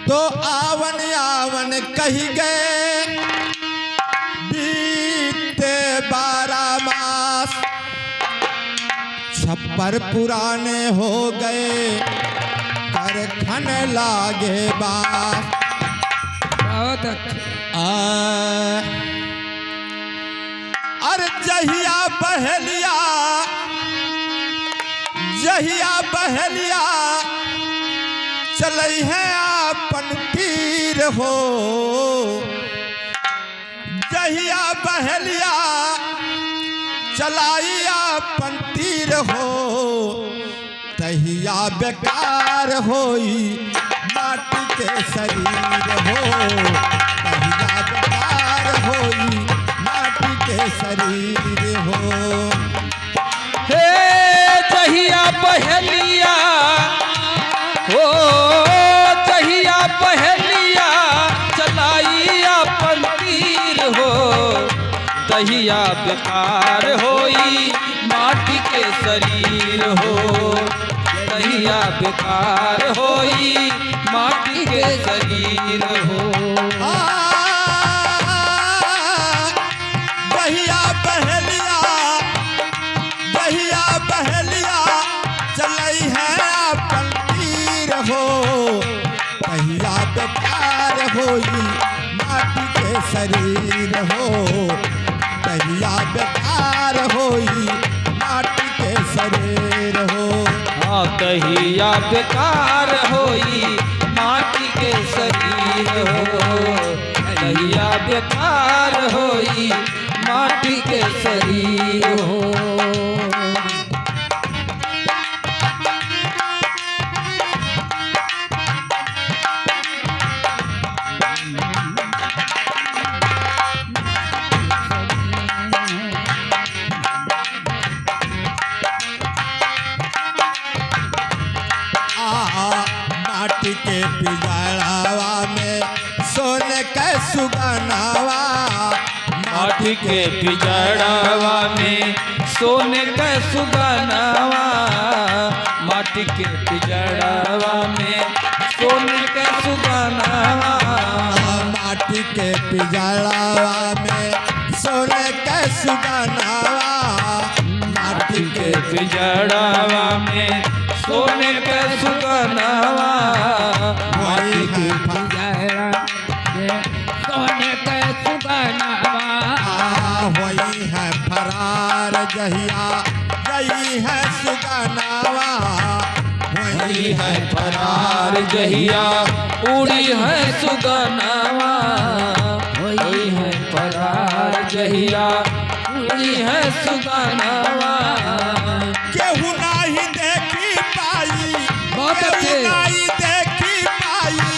तो आवन आवन कही गए बीते 12 मास, छप्पर पुराने हो गए करखन लागे बास। बहुत अच्छा। अरे जहिया बहलिया चलई है आपन तीर हो, जहिया बहलिया चलाई आपन तीर हो, तहिया बेकार होई माटी के शरीर हो, तहिया बेकार होई माटी के शरीर हो। हे जहिया बहलिया हो, जहिया बहलिया चलाई अपन तीर हो, तहिया बेकार होई माटी के शरीर हो, तहिया बेकार होई माटी के शरीर हो। बहलिया चलई है अपन तीर हो, तहिया बेकार होई माटी के शरीर हो, तहिया बेकार होई माटी के शरीर हो। हाँ तहिया बेकार होई माटी के शरीर हो, तहिया बेकार होई माटी के शरीर हो। माटी के पिजड़ावा में सोने का सुगनावा, माटी के पिजड़ावा में सोने का सुगनावा, माटी के पिजड़ावा में सोने का सुगनावा, माटी के पिजड़ावा में सोने का सुगनावा, माटी के पिजड़ावा में सोने का सुगनावा, वही है सोने का सुगनावा, वही है फरार जहिया गई है सुगनावा, वही है फरार जहिया उड़ी है सुगनावा, वही है फरार जहिया उड़ी है सुगनावा। केहू नहीं देखी पाई, बहुत अच्छे। केहू नहीं देखी पाई,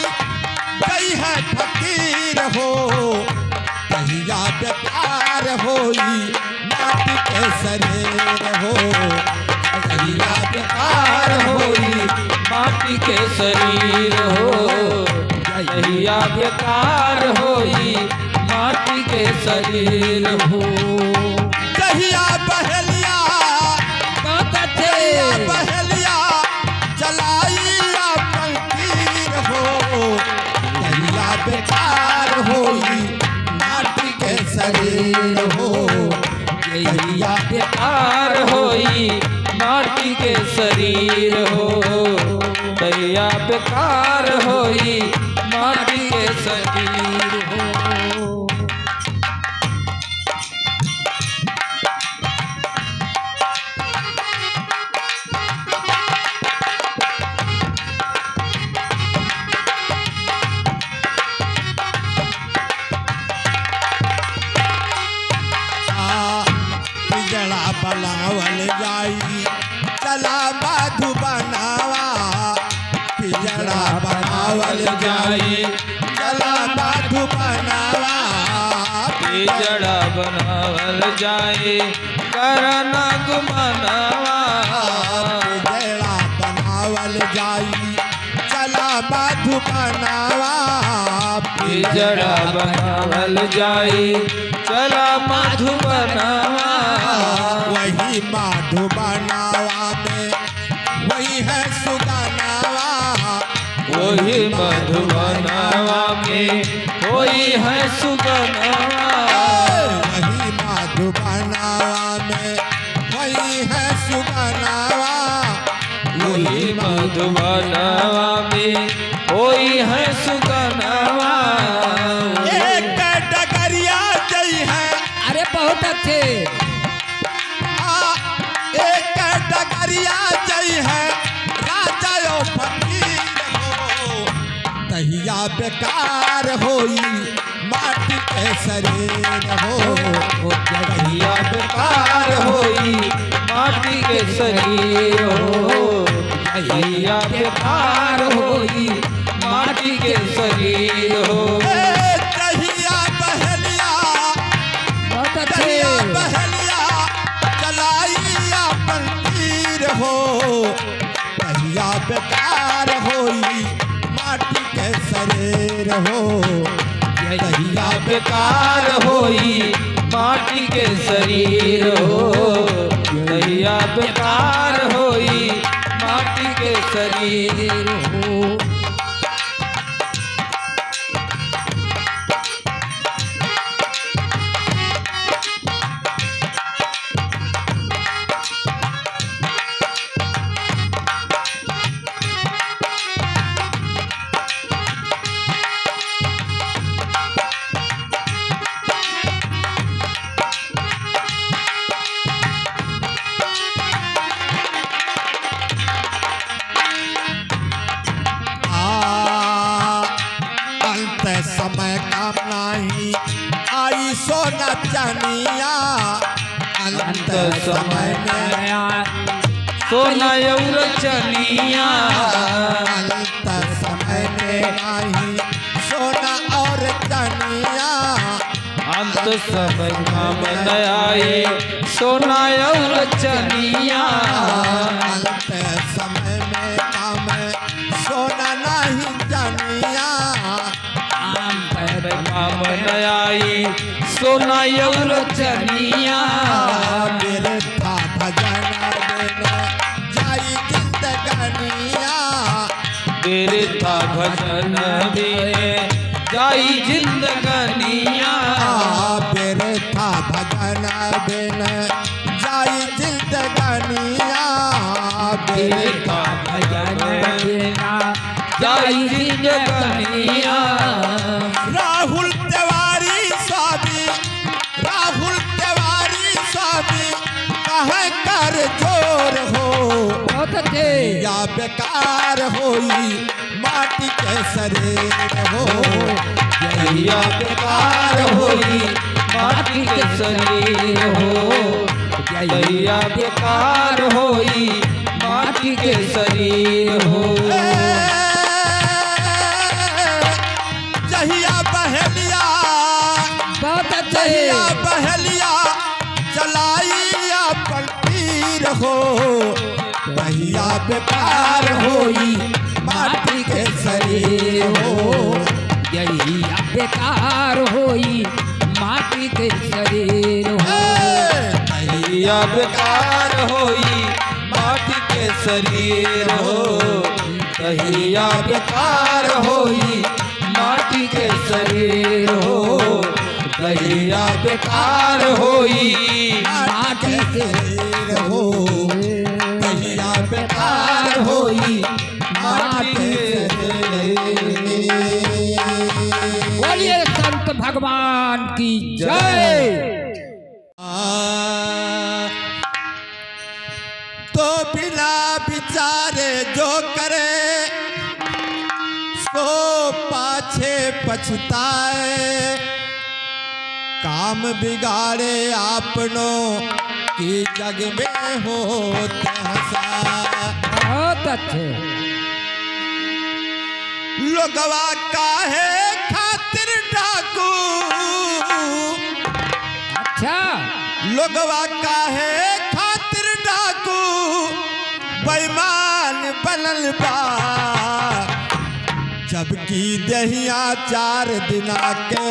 गई है फकीर हो, तहिया बेकार होई माटी के शरीर हो, तहिया बेकार होई माटी के शरीर हो, तहिया बेकार होई माटी के शरीर हो। तहिया बहलिया बहलिया चलाई अपन तीर हो, तहिया बेकार होई माटी के शरीर हो, तहिया बेकार होई माटी के शरीर हो, तहिया बेकार होई माटी के शरीर हो। पिजड़ा बनावल जाई चला मधु बनावा, पिजड़ा बनावल जाई चला मधु बनावा, पिजड़ा बनावल जाए करना गुमनावा, पिजड़ा बनावल जाई चला मधु बनावा, पिजड़ा बनावल जाए चला मधु बनावा, वही मधु बनावा में सुगनवा वही मधुबनवा में होई है सुगनवा। एक डगरिया जई है अरे बहुत अच्छे। एक डगरिया जई है राजा यो फकीर हो तहिया बेकार होई माटी के शरीर हो तहिया बेकार होई माटी के शरीर हो। तहिया बेकार होई माटी के शरीर हो। तहिया बहलिया बहुत अच्छे। तहिया बहलिया चलाई अपन तीर हो तहिया बेकार होई माटी के शरीर हो तहिया बेकार होई माटी के शरीर हो। तहिया बेकार होई माटी के शरीर हो। अंत समय काम नहीं आई सोना चनिया अंत समय में सोना और चनिया अंत समय में नहीं सोना और चनिया अंत समय काम न आए सोना और चनिया। अंत समय में काम सोना नहीं चनिया काम न आई सोना और चनिया। बिरथा भजन बिन जाई जिंदगानिया बिरथा भजन बिन जाई जिंदगानिया। बिरथा भजन बिन जाई जिंदगानिया बिरथा भजन बिन जाई जिंदगानिया। राहुल तिवारी स्वामी राहुल तिवारी स्वामी कहे कर जोर हो बहुत अच्छे। या बेकार होई माटी के शरीर हो तहिया बेकार होई माटी के शरीर हो। तहिया बेकार होई माटी के शरीर हो। जहिया बहलिया बहुत अच्छे। जहिया बहलिया चलाई अपन तीर हो तहिया बेकार होई माटी के शरीर हो यही बेकार होई माटी के शरीर हो। तहिया बेकार होई माटी के शरीर हो। तहिया बेकार होई माटी के शरीर हो। तहिया बेकार होई माटी के शरीर हो तहिया बेकार होई माटी के शरीर। बोलिए संत भगवान की जय। तो बिना विचारे जो करे सो पाछे पछताए काम बिगाड़े आपनों की जग में होते हंसा बहुत अच्छे। लोगवा काहे खातिर डाकू अच्छा। लोगवा काहे खातिर डाकू बेईमान बनल बा जबकि दहिया 4 दिना के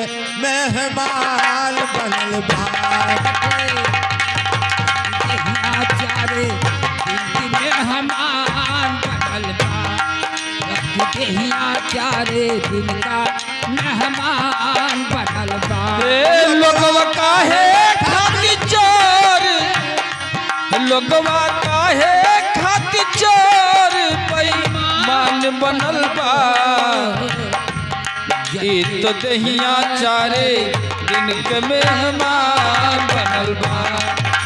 मेहमान बनल बा। दहिया 4 दिन के मेहमान बनल बा। दहिया 4 दिन का मेहमान बनल बा। लोगवा काहे खातिर चोर लोगवा काहे बनल बा ई तो दहिया चारे दिन के मेहमान बनल बा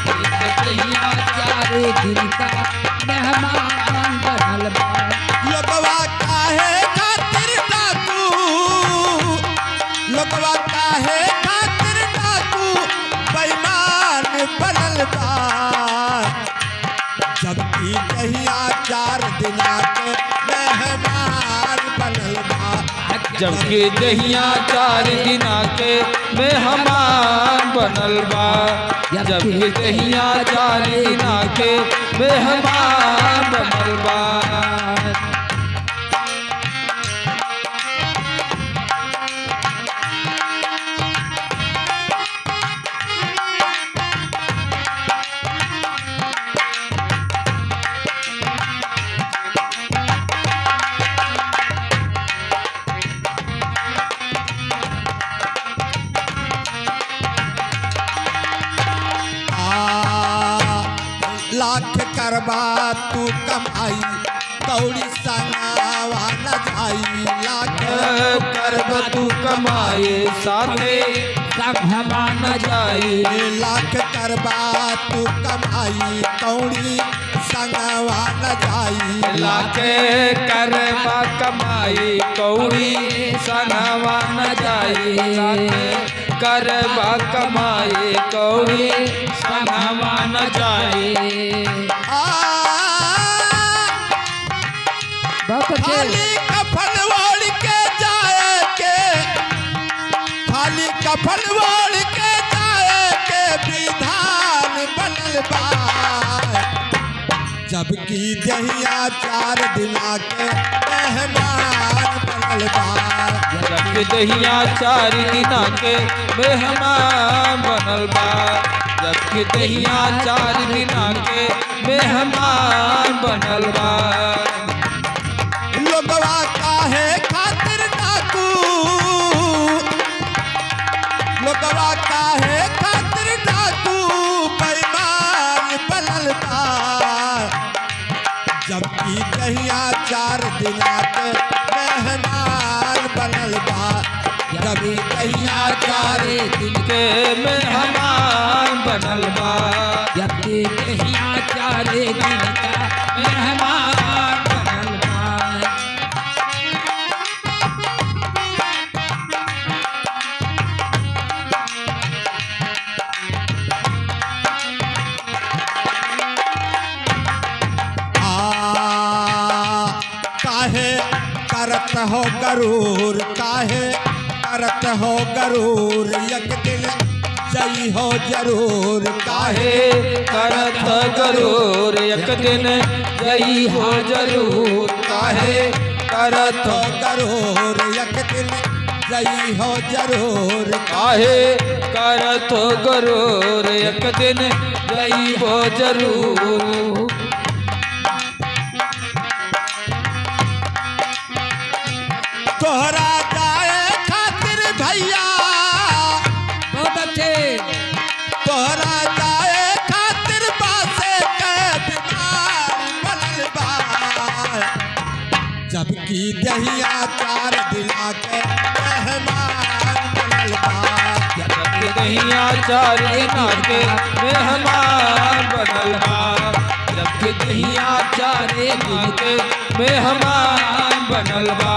दहिया चारे दिन का मेहमान बनल बा लोगवा काहे खातिर डाकू लोगवा काहे खातिर डाकू बेईमान बनल बा जबकि दहिया 4 दिना के मेहमान बनल बा जबकि दहिया 4 दिना के मेहमान बनल बा जबकि दहिया 4 दिना के मेहमान बनल बा लाख करबा तू कमाई कौड़ी संगवा न जाई लाख करब तू कमाए साथे संगवा न जाई लाख करबा तू कमाई कौड़ी संगवा न जाई लाखे करबा कमाई कौड़ी संगवा न जाई लाखे करबा कमाई कौड़ी संगवा न जाई खाली कफन ओढ़ के जाए के खाली कफन ओढ़ के जाए के विधान बनल बा जबकि दहिया 4 दिना के मेहमान बनल बा जबकि दहिया 4 दिना के मेहमान बनल बा जबकि दहिया 4 दिना के मेहमान बनल बा लोगवा काहे खातिर डाकू लोगवा काहे खातिर डाकू बेईमान बनल बा जबकि दहिया 4 दिना के मेहमान बनल बा जबकि दहिया 4 दिन के मेहमान बनल बा जबकि दहिया 4 दिन का मेहमान बनल बा काहे करत हो गरूर काहे करत हो गरूर एक दिन जई हो जरूर काहे करत गरूर एक दिन जई हो जरूर काहे करत हो गरूर एक दिन जई हो जरूर काहे करत गरूर एक दिन जई हो जरूर तोहरा जाए खातिर भैया बहुत अच्छे तोहरा जाए खातिर बासे के बीमार बनल बा जबकि दहिया 4 दिना के मेहमान बनल बा जबकि दहिया 4 दिना के मेहमान बनल बा जबकि दहिया 4 दिना के मेहमान बनल बा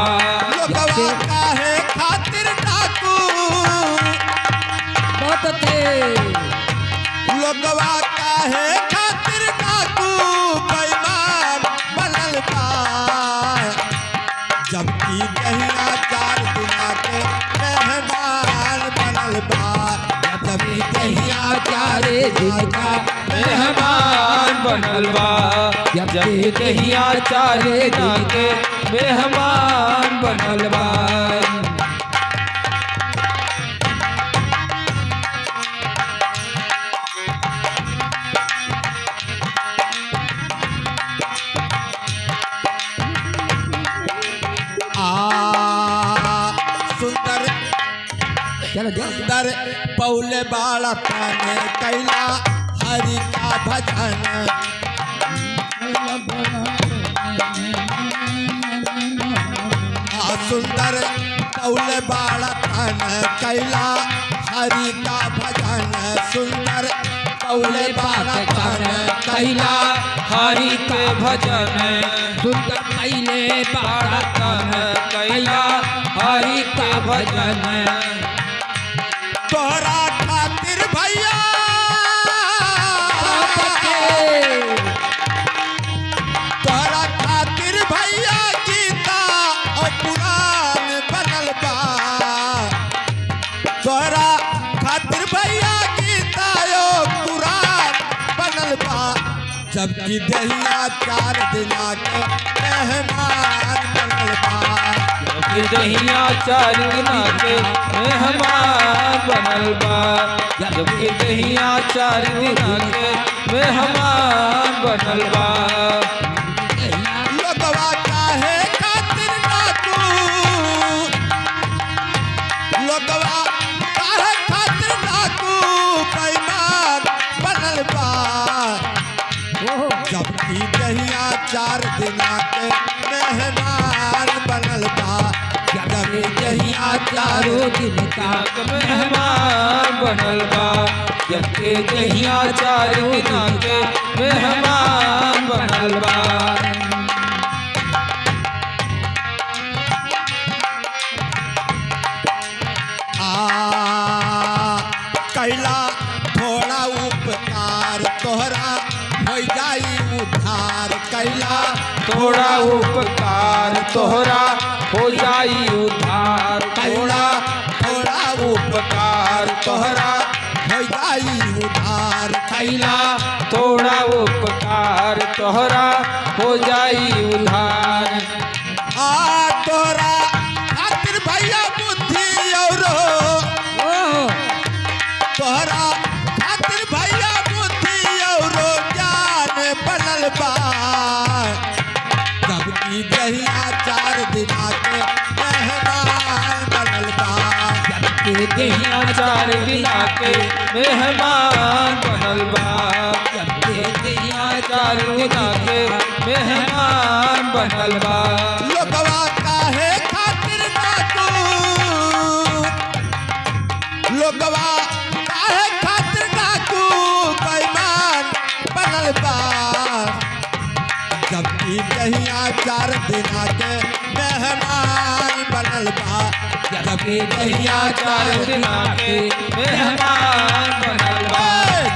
लोगवा काहे खातिर डाकू बहुत अच्छे लोगवा काहे खातिर डाकू बेईमान बनल बा जबकि दहिया 4 दिना के मेहमान बनल बा जबकि दहिया 4 दिन का मेहमान बनल बा जबकि दहिया 4 दिना के मेहमान बनल बा सुंदर चलो जाओ सुंदर पौले बाला ताने कैला हरि का भजन सुंदर कौल बाड़ा तन कैला हरि का भजन सुंदर कौल बाड़ा तन कैला हरि के भजन सुंदर कैले बाड़ा तन कैला हरि के भजन तोरा खातिर भैया तोरा खातिर भैया गीता और पुराण बनल बा तोरा खातिर भैया गीता और पुराण बनल बा जबकि दहिया 4 दिना के मेहमान बनल बा दहिया 4 दिना के मेहमान बनल बा जबकि दहिया 4 दिना के मेहमान बनल बा लोगवा काहे खातिर डाकू लोगवा काहे खातिर डाकू बेईमान बनल बा जबकि दहिया 4 दिना के मेहमान बनल बा जबकि दहिया 4 दिन का मेहमान बनल बा जबकि दहिया 4 दिना के मेहमान बनल बा कैला थोड़ा उपकार तोहरा हो जाई उद्धार कैला थोड़ा उपकार तोहरा हो जाई उद्धार कैला थोड़ा उपकार तोहरा हो जाई उद्धार कैला थोड़ा उपकार तोहरा हो जाई उद्धार तोरा खातिर भैया बुद्धि औरो तोहरा खातिर भैया बुद्धि औरो ज्ञान बनल बा जबकि दहिया 4 दिना के मेहमान बनल बा जबकि दहिया 4 दिना के मेहमान बनल बा जबकि दहिया 4 दिना के मेहमान बनल बा लोगवा काहे खातिर डाकू लोगवा काहे खातिर डाकू बेईमान बनल बा जबकि दहिया 4 दिना के मेहमान बनल बा जबकि दहिया 4 दिना के मेहमान बनल बा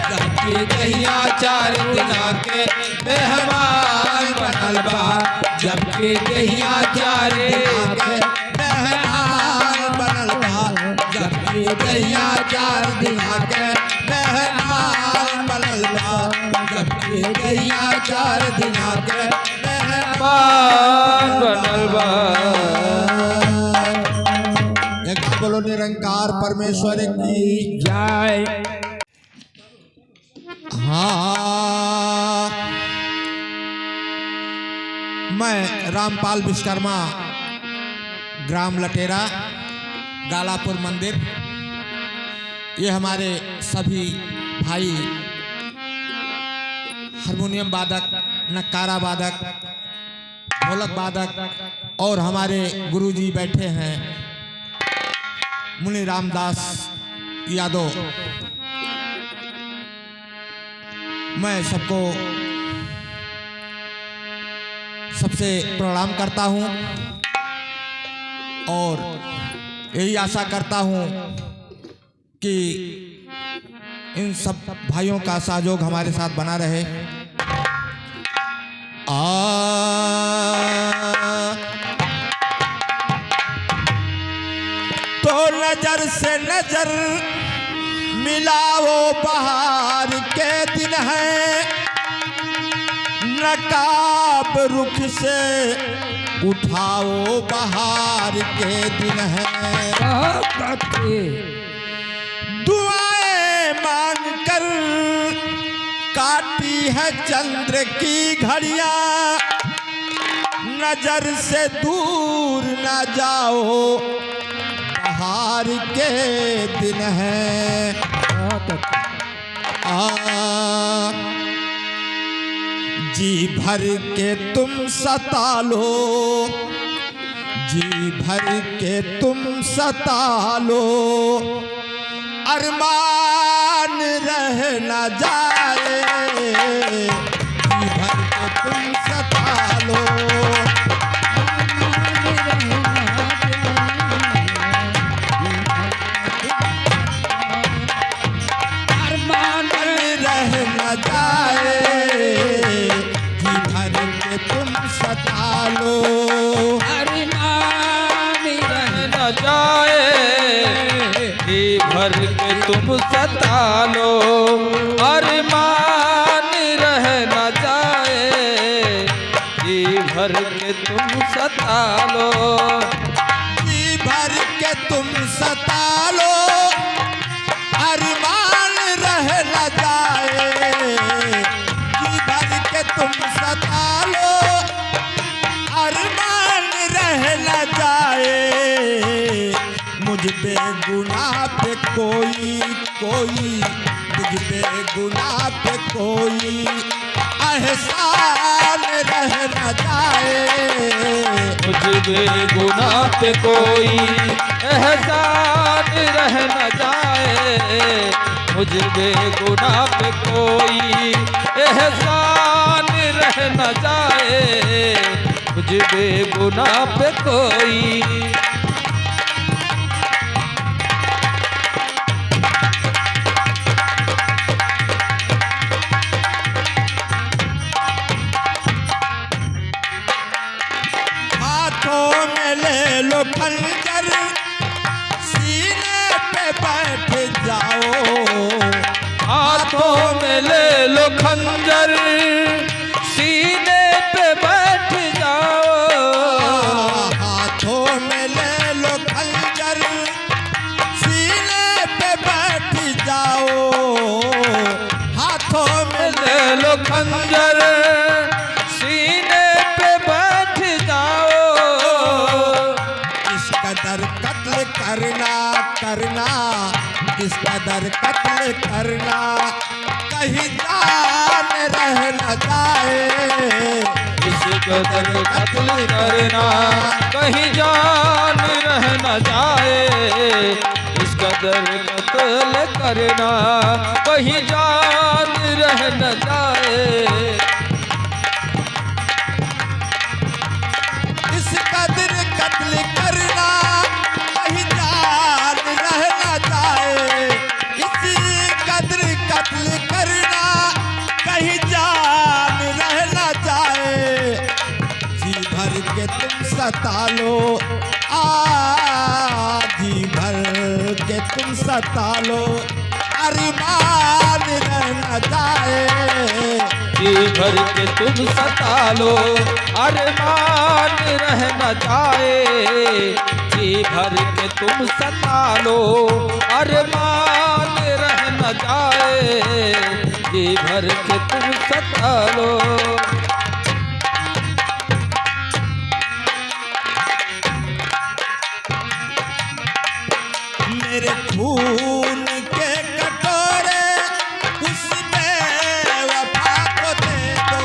जबकि दहिया 4 दिना के मेहमान बनल बा जबकि दहिया 4 दिना के मेहमान बनल बा जबकि दहिया 4 दिना के मेहमान बनल बा जबकि दहिया 4 दिना के मेहमान बनल बा एक बोलो निरंकार परमेश्वर की जय हाँ मैं रामपाल विश्वकर्मा ग्राम लटेरा गालापुर मंदिर ये हमारे सभी भाई हारमोनियम वादक नक्कारा वादक ढोलक वादक और हमारे गुरुजी बैठे हैं मुनि रामदास यादव मैं सबको सबसे प्रणाम करता हूं और यही आशा करता हूं कि इन सब भाइयों का सहयोग हमारे साथ बना रहे। तो नजर से नजर मिलाओ बहार के दिन है नकाब रुख से उठाओ बहार के दिन है दुआएं मांग कर काटी है चंद्र की घड़ियां नजर से दूर ना जाओ बहार के दिन है जी भर के तुम सता लो जी भर के तुम सता लो, अरमान रह न जाए। जी भर के तुम सता लो, अरमान रह न जाए। जी भर के तुम सता लो, अरमान रह न जाए। जी भर के तुम सता लो, अरमान रह न जाए। जी भर के तुम सता लो, जी भर के तुम सता लो, अरमान रह न जाए। जी भर के तुम सता लो, अरमान रह न जाए। मुझ पे गुनाह पे मुझ पे गुनाह पे कोई एहसान रह न जाए। मुझ बेगुनाह पे कोई एहसान रह न जाए। मुझ बेगुनाह पे कोई एहसान रह न जाए। मुझ बेगुनाह पे कोई हाथों में ले लो खंजर, सीने पे बैठ जाओ। हाथों में ले लो खंजर, सीने पे बैठ जाओ। हाथों में ले लो खंजर, सीने पे बैठ जाओ। हाथों में ले लो खंजर, सीने पे बैठ जाओ। इस कदर कत्ल करना, इस कदर कत्ल करना, कहीं जान रह न जाए। इस कदर कत्ल करना, कहीं जान रह न जाए। इस कदर कत्ल करना, कहीं जान रह न जाए। इस कदर कत्ल करना, कहीं जान रह न जाए। इस कदर कत्ल करना, कहीं जान रह न जाए। जी भर के तुम सता लो, जी भर के तुम सता लो, अरमान रह न जाए। जी भर के तुम सता लो, अरमान रह न जाए। जी भर के तुम सता लो, अरमान रह न जाए। जी भर के तुम सता लो। मेरे खून के कटोरे उसमें वफा को दे दो।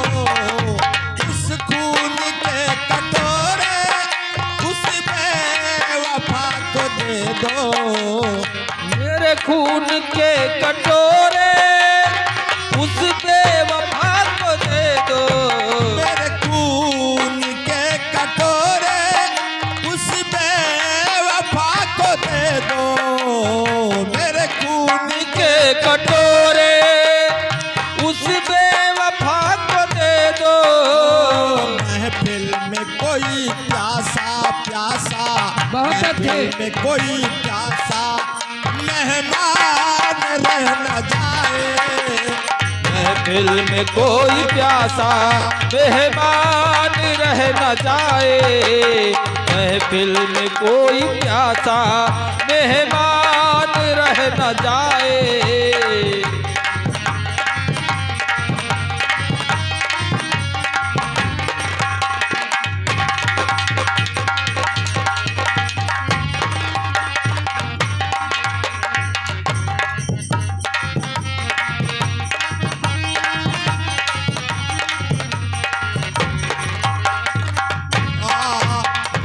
उस खून के कटोरे उसमें वफा को दे दो। मेरे खून के कटोरे उस बेवफा को दे दो। मेरे खून के कटोरे उस बेवफा को दे दो। मेरे खून के कटोरे उस बेवफा को दे दो। महफिल में कोई प्यासा बहुत अच्छे। महफिल में कोई प्यासा मेहमान रह न जाए। महफिल में कोई प्यासा मेहमान रह न जाए। महफिल में कोई प्यासा मेहमान रह न जाए।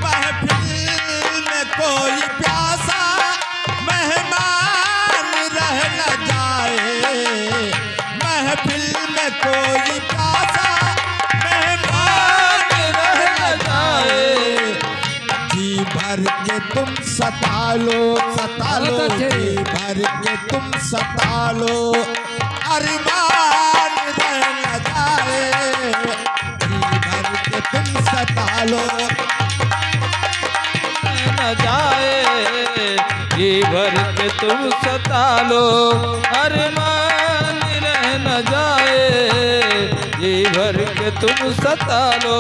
महफिल भर के तुम सता लो, सता लो, बहुत अच्छे। जी भर के तुम सता लो, अरमान रह न जाए, जी भर के तुम सता लो, न जाए, जी भर के तुम सता लो, अरमान रह न जाए, जी भर के तुम सता लो।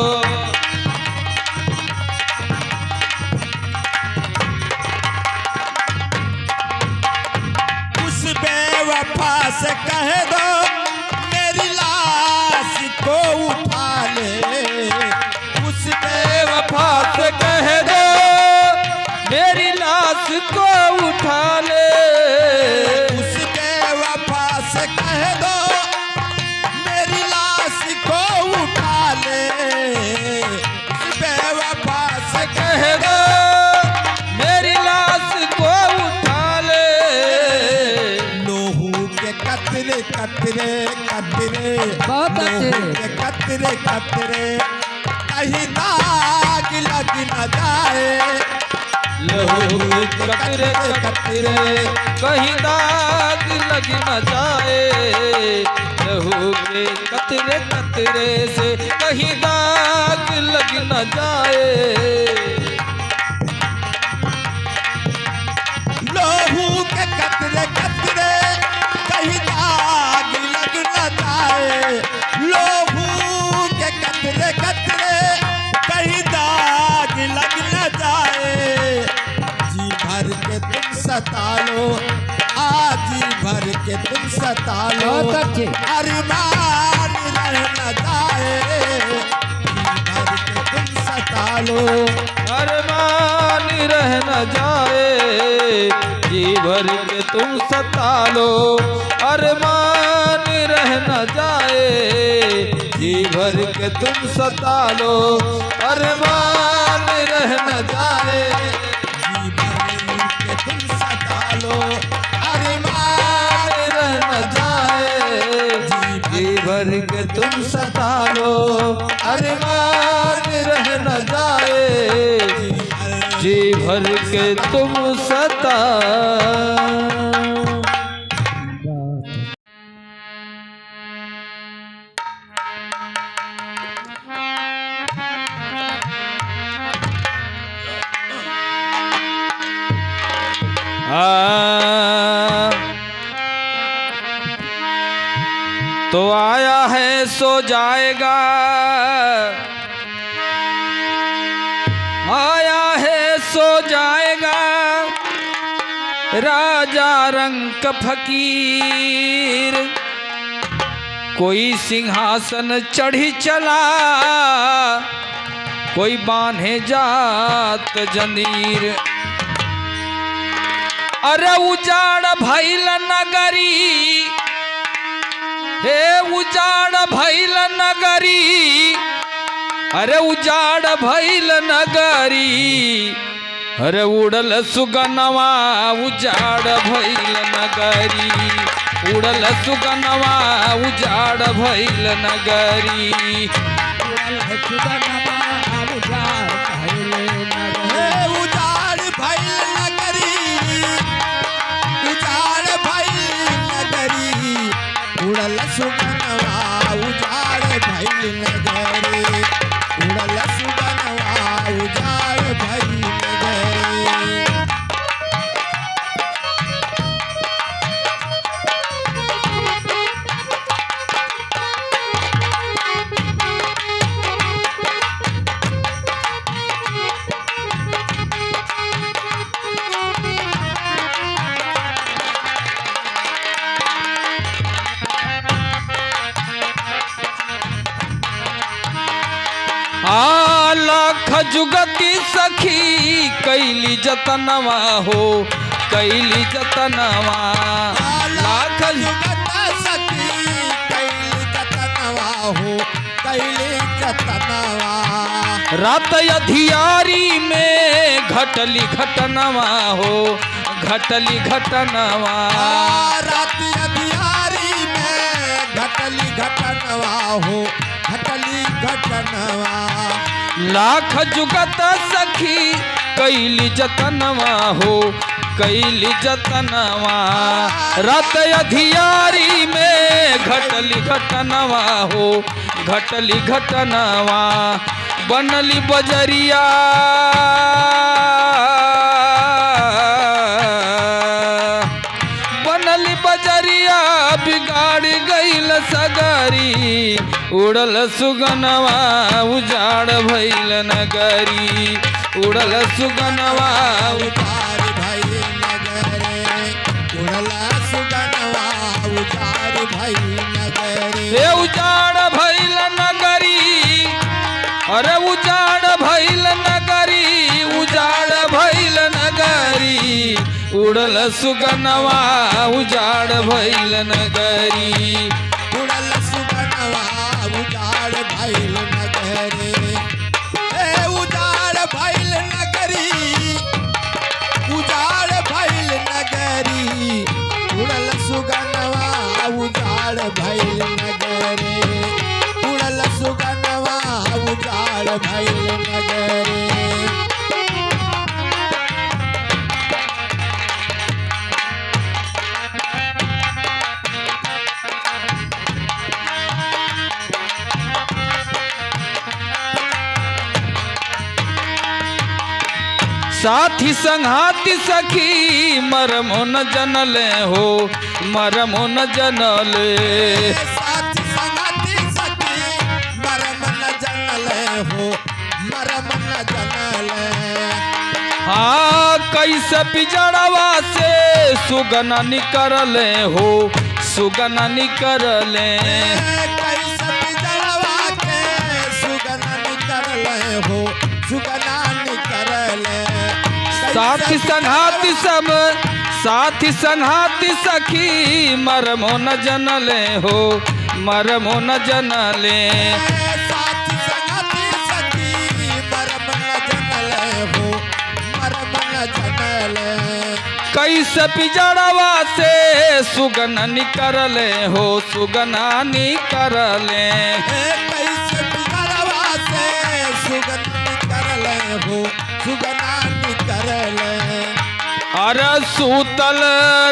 उस बेवफा से कह दो मेरी लाश को उठा ले, उस बेवफा से कह दो मेरी लाश को उठा ले, उस बेवफा से कह दो मेरी लाश को उठा ले, उस बेवफा से कह दो मेरी लाश को उठा ले। लोहू के कतरे कतरे कतरे, बहुत अच्छे। लोहू के कतरे कतरे कहीं दाग लग न जाए, लहू के कतरे कतरे कहीं दाग लग न जाए, लहू के कतरे कतरे से कहीं दाग लग न जाए। लोहू के कतरे कतरे कहीं दाग लग न जाए, लोहू के कतरे कतरे कहीं दाग लग न जाए, जी भर के तुम सता लो, जी भर के तुम सता लो, बहुत अच्छे। अरमान रह न जाए, जी भर के तुम सता लो, अरमान रह न जाए, जी भर के तुम सता लो, अरमान रह न जाए, जी भर के तुम सता लो, अरमान रह न जाए। जी भर के तुम सता लो, अरमान रह न जाए, जी भर के तुम सता लो, अरमान रह न जाए, जी भर के तुम सता। तो आया है सो जाएगा, आया है सो जाएगा, राजा रंक फकीर, कोई सिंहासन चढ़ी चला, कोई बांधे जात जंजीर। अरे उजाड़ भइल नगरी, हे उजाड़ भइल नगरी, अरे उजाड़ भइल नगरी, अरे उड़ल सुगनवा उजाड़ भइल नगरी, उड़ल सुगनवा उजाड़ भइल नगरी। हे उजाड़ भइल नगरी, उजाड़ भइल नगरी, उड़ल सुगनवा उजाड़ भइल नगरी, उड़ल सुगनवा उजाड़ भइल नगरी। लाख जुगती सखी कैली जतनवा हो, कैली जतनवा, लाख जुगत सखी कैली जतनवा हो, कैली जतनवा। रात अधियारी में घटली घटनवा हो, घटली घटनवा। रात अधियारी में घटली घटनवा हो, घटली घटनवा। लाख जुगत सखी कैली जतनवा हो कैली जतनवा रात अधियारी में घटली घटनवा हो घटली घटनवा बनली बजरिया बनली बजरिया बिगाड़ गईल सगरी उड़ल सुगनवा उजाड़ भइल नगरी उड़ल सुगनवा उजार भइल नगरे उड़ला सुगनवा उजार भइल नगरे हे उजाड़ भइल नगरी अरे उजाड़ भइल नगरी उजाड़ भइल नगरी उड़ल सुगनवा उजाड़ भइल नगरी उड़ल सुगनवा उजार भइल नगरे ए उजार भइल नगरी उजार भइल नगरी उड़ल सुगनवा उजार भइल नगरे उड़ल सुगनवा उजार भइल नगरे साथी संघाती सखी मरमो न जनले हो मरमो न जनले साथी संगाती सखी मरम न जनले हो मरम न जनले हाँ कैसे पिजड़वा से सुगना निकरले हो सुगना निकरले कैसे बिजड़वा के सुगना निकरले हो सुगना निकरले साथी संघाती सब साथी संघाती सखी मरमो न जनले हो मरमो न जनले साथी संगाती सखी मरम न जनले हो मरम न जनले कैसे पिजड़वा से सुगना निकरले हो सुगना निकरले कैसे बिगड़वा से सुगन निकरले हो सुगना निकरले अरे सूतल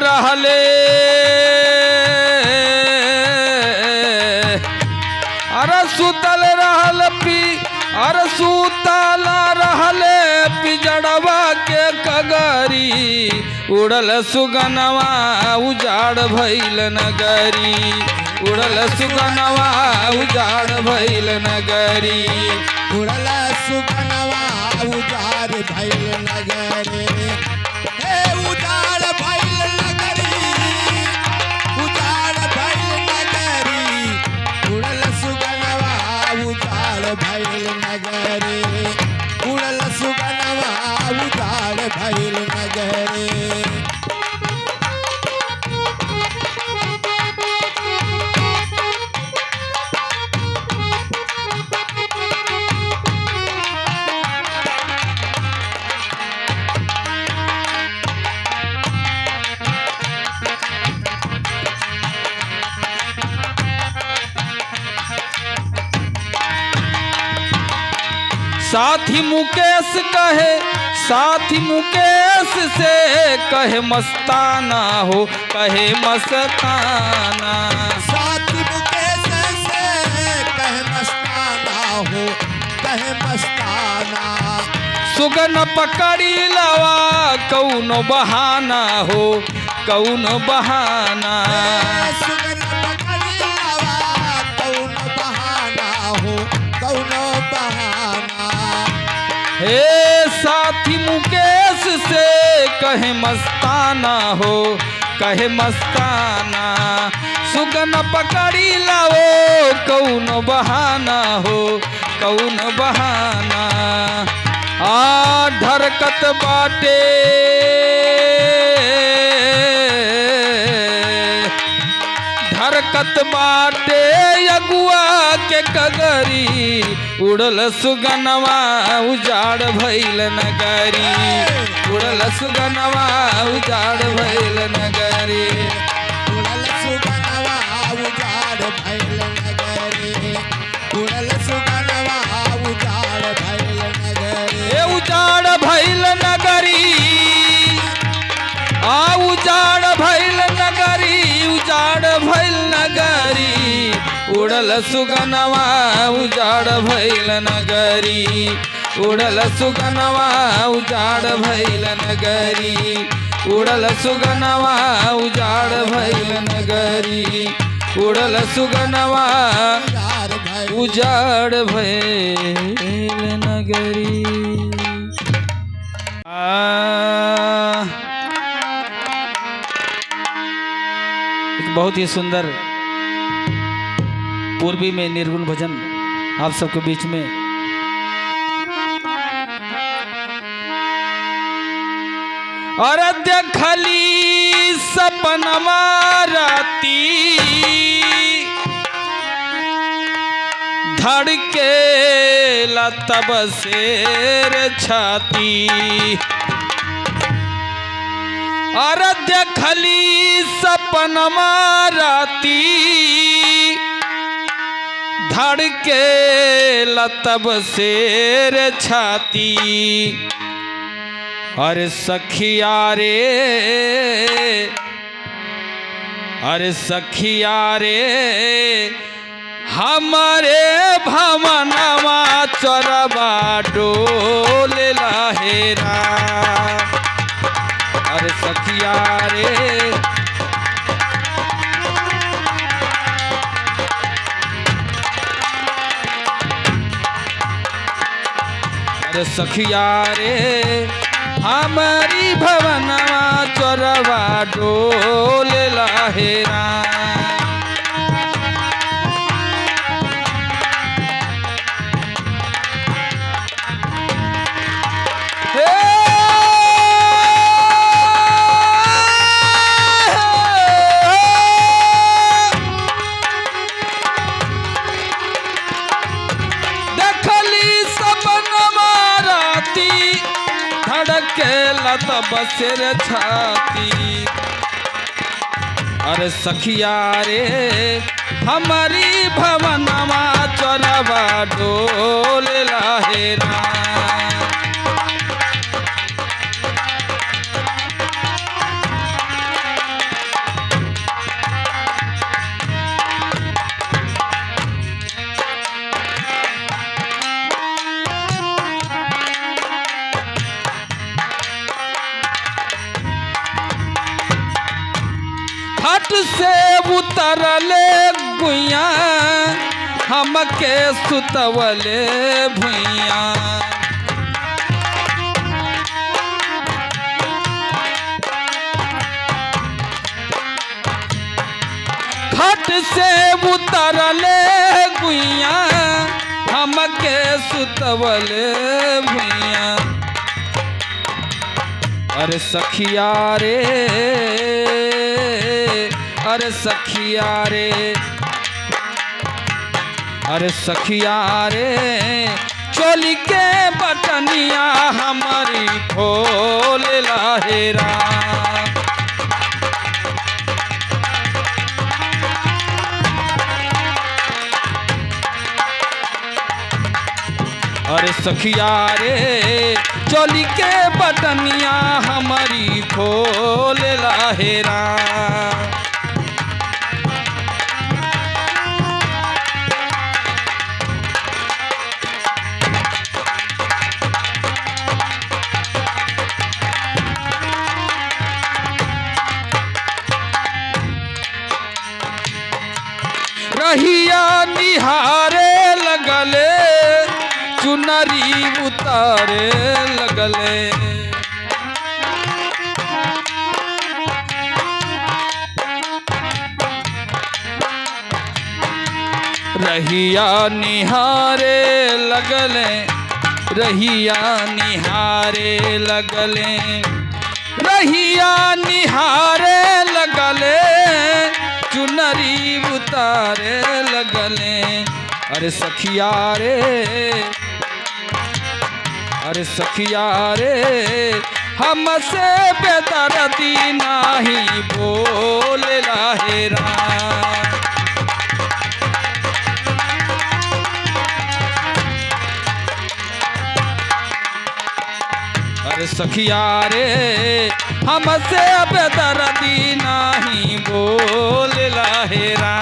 रहले अरे सूतल रहल पी अरे सूतल रहले पिजड़वा के कगरी उड़ल सुगनवा उजाड़ भइल नगरी उड़ल सुगनवा उजाड़ भइल नगरी उड़ल सुगनवा उजार भइल नगरे हे उजार भइल नगरी उजार भइल नगरी उड़ल सुगनवा उजार भइल नगरे उड़ल सुगनवा उजार भइल नगरे साथी मुकेश कहे साथी मुकेश से कहे मस्ताना हो कहे मस्ताना साथी मुकेश से कहे मस्ताना हो कहे मस्ताना सुगन पकड़ी लवा कौनो बहाना हो कौनो बहाना सुगन पकड़ी लवा कौन बहाना हो कौन बहाना हे साथी मुकेश से कहे मस्ताना हो कहे मस्ताना सुगन पकड़ी लाओ कौनो बहाना हो कौनो बहाना आ ढरकत बाटे ढरकत बाटे अगुआ के कगरी उड़ल सुगनवा उजाड़ भइल नगरी उड़ल सुगनवा उजाड़ भइल नगरी उड़ल सुगनवा उजाड़ भइल नगरी उड़ल सुगनवा उजाड़ भइल नगरी ए उजाड़ भइल उड़ल सुगनवा उजाड़ भइल नगरी, उड़ल सुगनवा उजाड़ भइल नगरी, उड़ल सुगनवा उजाड़ भइल नगरी, उड़ल सुगनवा उजाड़ भइल नगरी। एक बहुत ही सुंदर पूर्वी में निर्गुण भजन आप सबके बीच में। और देखली सपनमा राती धड़के तब शेर छाती, और देखली सपनमा राती धड़के तब शेर छाती। अरे सखिया रे, अरे सखिया रे हमारे भवनमा चरवा डोल लहेरा। अरे सखिया रे, अरे सखिया रे हमारी भवनमा चरवा डोल लहेरा। तब सिर छाती। अरे सखिया रे हमारी भवनमा चरवा डोल लहेरा। घाट से उतरले गुइया हमके सुतवले भुइया। घाट से उतरले गुइया हमके सुतवले भुइया। अरे सखिया रे, अरे सखिया रे, अरे सखिया रे चोली के बटनिया हमारी खोल लहेरा। अरे सखिया रे चोली के बटनिया हमारी खोल लहेरा। रहिया निहारे लगले चुनरी उतारे लगले। रहिया निहारे लगले, रहिया निहारे लगले, रहिया निहारे लगले चुनरी उतारे लगले। अरे सखिया रे, अरे सखिया रे हमसे बेदर्दी नाही बोल लहेरा। अरे सखिया रे हमसे बेदर्दी नाही बोल लहेरा।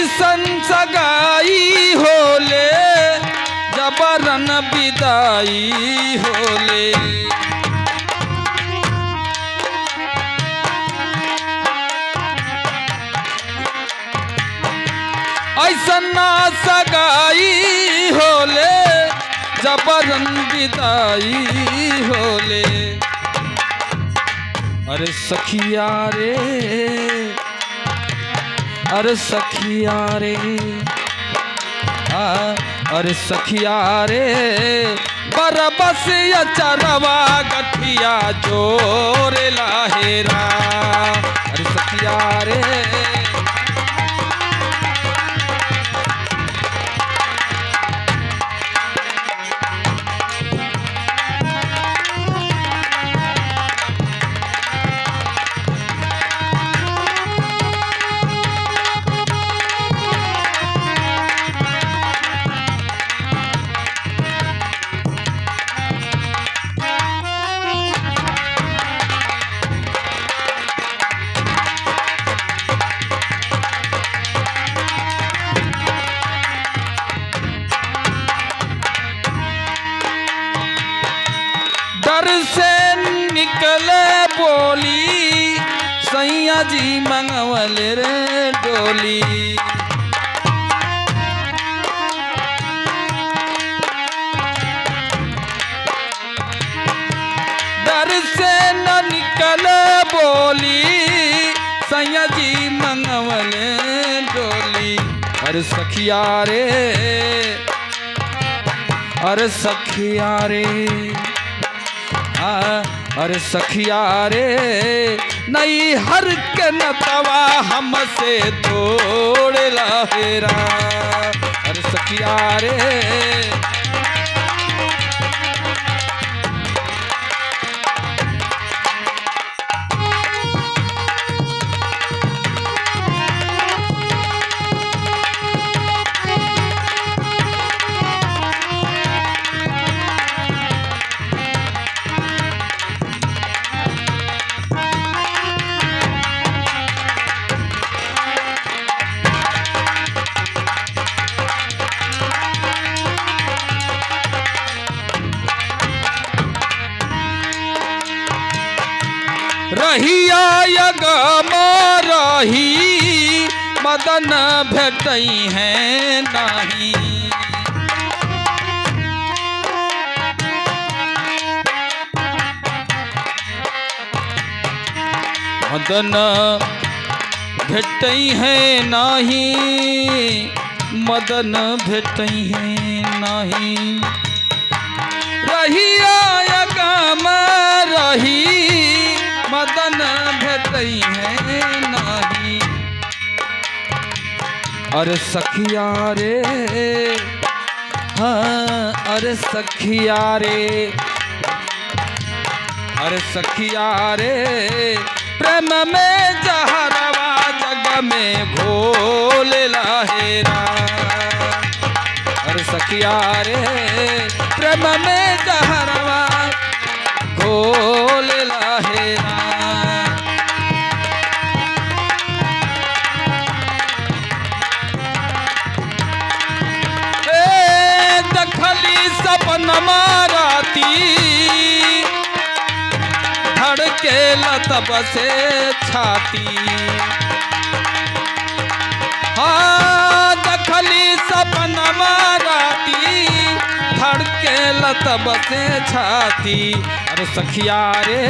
ऐसन सगाई होले जबरन विदाई होले। ऐसन ना सगाई होले जबरन विदाई होले। अरे सखिया रे, अरे सखिया रे, अरे सखिया रे, बरबस या चरवा गठिया जोर लाहेरा। अरे सखिया रे, डर से निकले बोली सैया जी मंगवल रे डोली। डर से न निकले बोली सैया जी मंगवल डोली। अरे सखिया रे, अरे सखिया रे, अरे सखिया रे, नई हर के नतवा हमसे तोड़ लाहेरा। अरे सखिया रे, रहिया यगम रही मदन भेटई है नाही। मदन भेटई है नाही, मदन भेटई है नाही। रहिया यगम रही मदन भेटई है नाही। अरे सखिया रे, हाँ अरे सखिया रे, अरे सखिया रे, प्रेम में जहरवा जग में घोल लाहेरा। अरे सखिया रे, प्रेम में जहरवा घोल लाहेरा। दखली सपनमा राती धड़के लतब से छाती। हाँ दखली सपनमा राती धड़के लतब से छाती। अरे सखिया रे,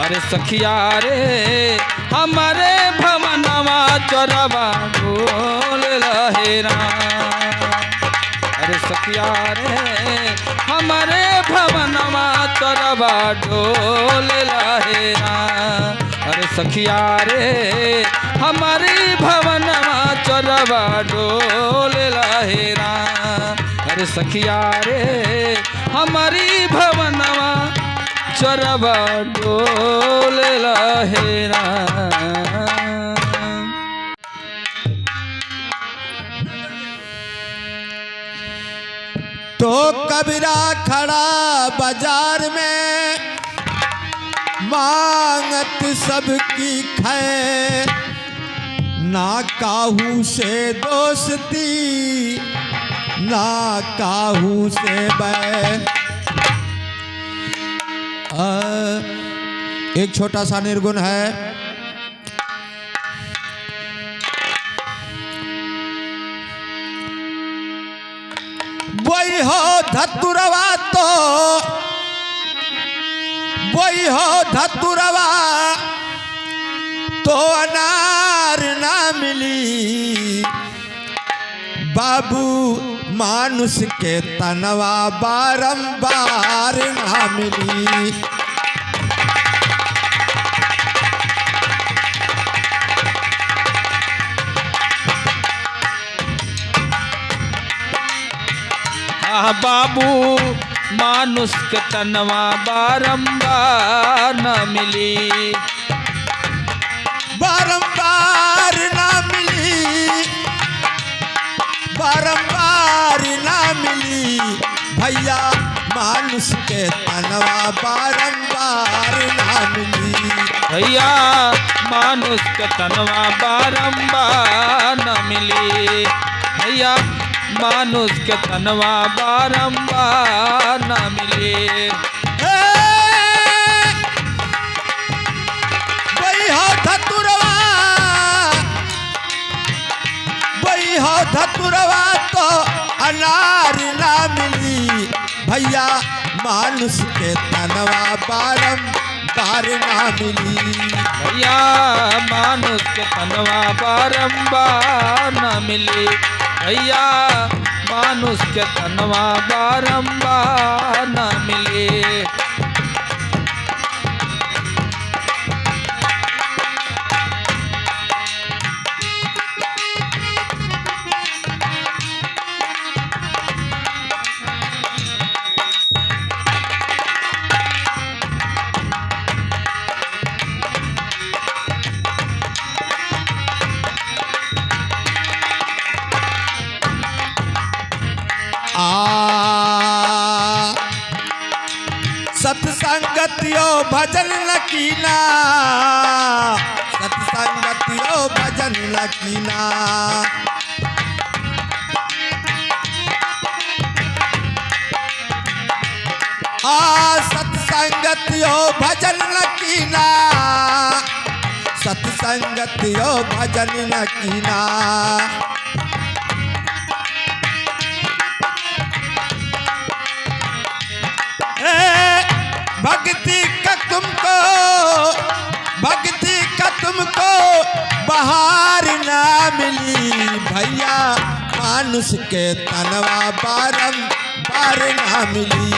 अरे सखिया रे, हमारे भवनवा चोरवा ढोल लहेरा। अरे सखिया रे, हमारे भवनवा चोरवा ढोल लहेरा। अरे सखिया रे, हमारी भवनवा चोरवा ढोल लहेरा। अरे सखिया रे, हमारी भवनवा चोरवा ढोल लहेरा। तो कबीरा खड़ा बाजार में मांगत सबकी खैर, ना काहू से दोस्ती ना काहू से बैर। एक छोटा सा निर्गुण है। वही हो धतुरवा तो वही हो धतुरवा तो अनार ना मिली। बाबू मानुष के तनवा बारंबार ना मिली। बाबू मानुष के तनवा बारंबार न मिली। बारंबार ना मिली बारंबार ना मिली। भैया मानुष के तनवा बारंबार ना मिली। भैया मानुष के तनवा बारंबार न मिली। भैया मानुष के तनवा बारंबार न मिले। वही हो धतुरवा वही हो धतुरवा तो अनार ना मिली। भैया मानुष के तनवा बारंबार ना मिली। भैया मानुष के तनवा बारंबार न मिले। भैया मानुष के तनवा बारंबार न मिले। सत्संगतियो भजन लकीना सत्संगतियो भजन लकीना। सत्संगतियो भजन लकीना सत्संगतियो भजन लकीना। भक्ति का तुमको बहार ना मिली। भैया मानुष के तनवा बारंबार ना मिली।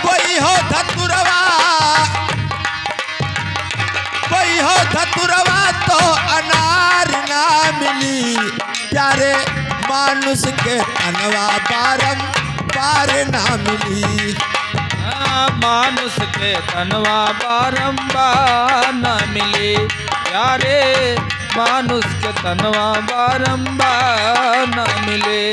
वही हो धतुरवा वही हो धतुरवा तो अनार ना मिली। प्यारे मानुष के तनवा बारंबार ना मिली। मानुष के तनवा बारंबार न मिले। प्यारे मानुष के तनवा बारंबार न मिले।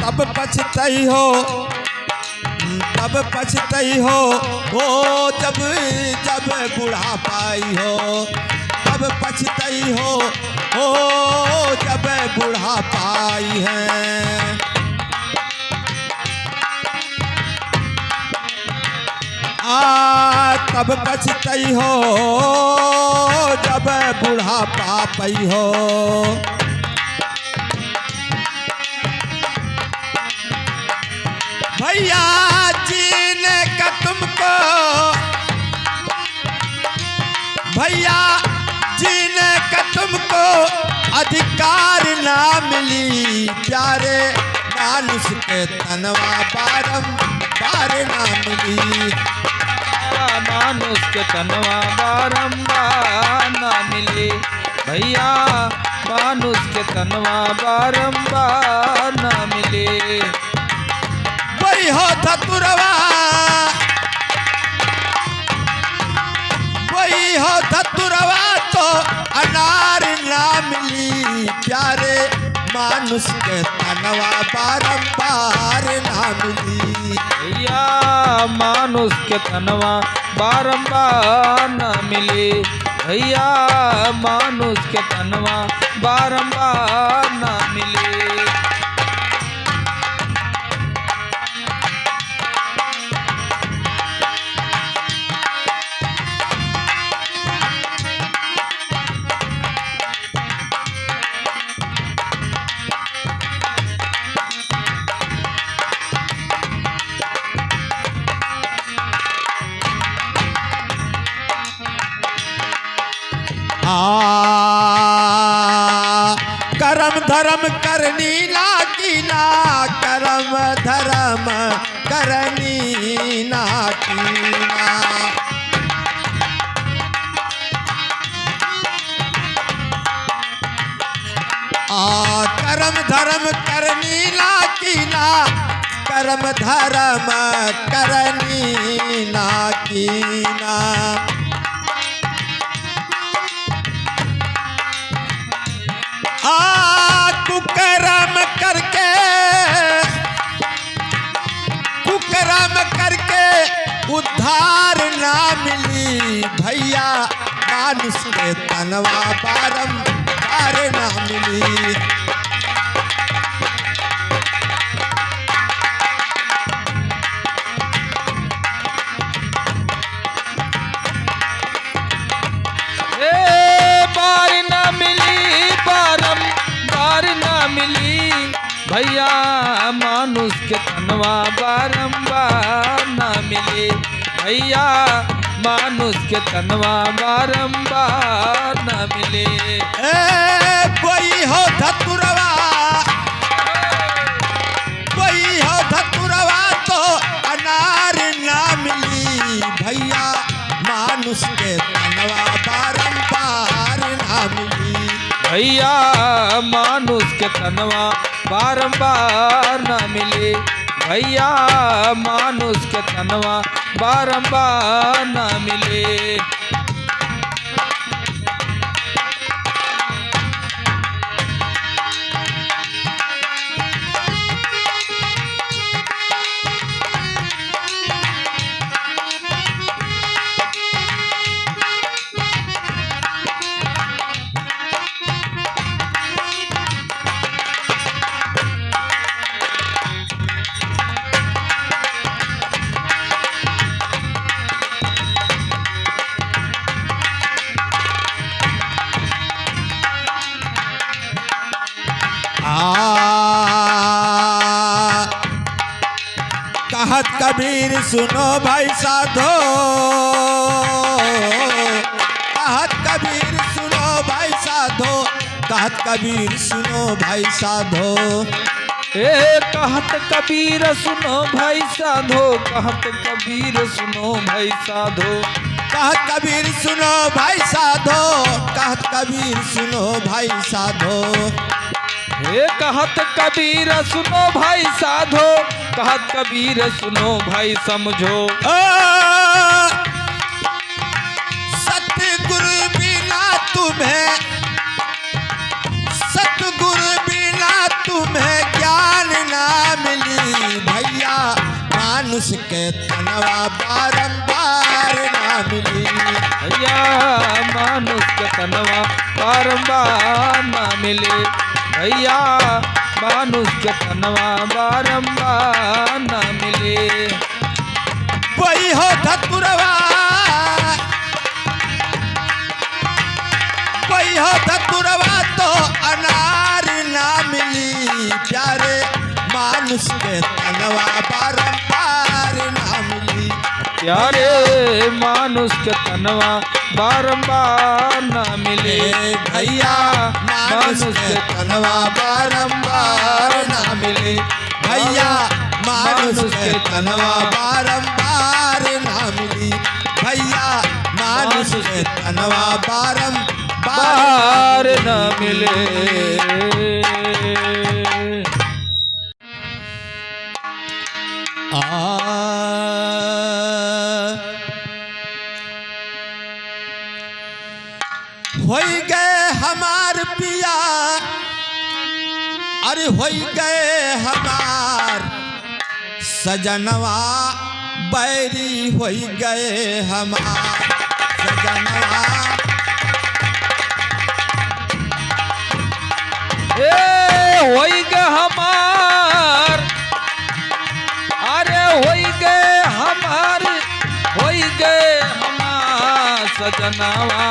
तब पछतई हो जब जब बुढ़ापा आई हो। तब पछतई हो जब बुढ़ापा आई है। तब पछतई हो जब बुढ़ापा पई हो। भैया जीने का तुमको भैया जीने का तुमको अधिकार ना मिली। प्यारे मानुष के तनवा बारंबार ना मिली। मानुष के तनवा बारंबार ना मिले भैया, मानुष के तनवा बारंबार ना मिले। वही हो धतुरवा, वही हो धतुरवा तो अनार ना मिली। प्यारे मानुष के तनवा बारंबार ना मिली। भैया मानुष के तनवा बारंबार न मिले भैया, मानुष के तनवा बारंबार न मिले। करम धर्म करनी कीना, करम धर्म करनी ना कीना। करम धर्म करनी कीना, करम धर्म करनी ना कीना। कुकर्म करके, कुकर्म करके उद्धार ना मिली। भैया मानुष के तनवा बारंबार ना मिली। भैया मानुष के तनवा बारंबार ना मिले भैया, मानुष के तनवा बारंबार ना मिले। कोई हो धतुरवा, कोई हो धतुरवा तो अनार ना मिली। भैया मानुष के तनवा बारंबार ना मिली। भैया मानुष के तनवा बारंबार न मिले भैया, मानुष के तनवा बारंबार न मिले। कहत कबीर सुनो भाई साधो, कहत कबीर सुनो भाई साधो, कहत कबीर सुनो भाई साधो। कहत कबीर सुनो भाई साधो, कहत कबीर सुनो भाई साधो। कहत कबीर सुनो भाई साधो, कहत कबीर सुनो भाई साधो। कहत कबीर सुनो भाई साधो, कहत कबीर सुनो भाई समझो। सतगुरु बिना तुम्हें, सतगुरु बिना तुम्हें ज्ञान ना मिली। भैया मानुष के तनवा बारंबार ना मिली। भैया मानुष के तनवा बारंबार ना मिले भैया, मानुष के तनवा बारंबार ना मिले। वही हो धतुरवा, वही हो धतुरवा तो अनार ना मिली। प्यारे मानुष के तनवा बारंबार ना मिली। प्यारे मानुष के तनवा बारंबार ना मिले भैया मानुष के तनवा बारंबार ना मिले। भैया मानुष के तनवा बारंबार ना मिली, भैया मानुष के तनवा बारंबार बार न मिले। होई गए हमार पिया, अरे होई गए हमार सजनवा, बैरी होई गए हमार सजनवा। होई गए हमार, अरे होई गए हमार, होई गए हमार सजनवा,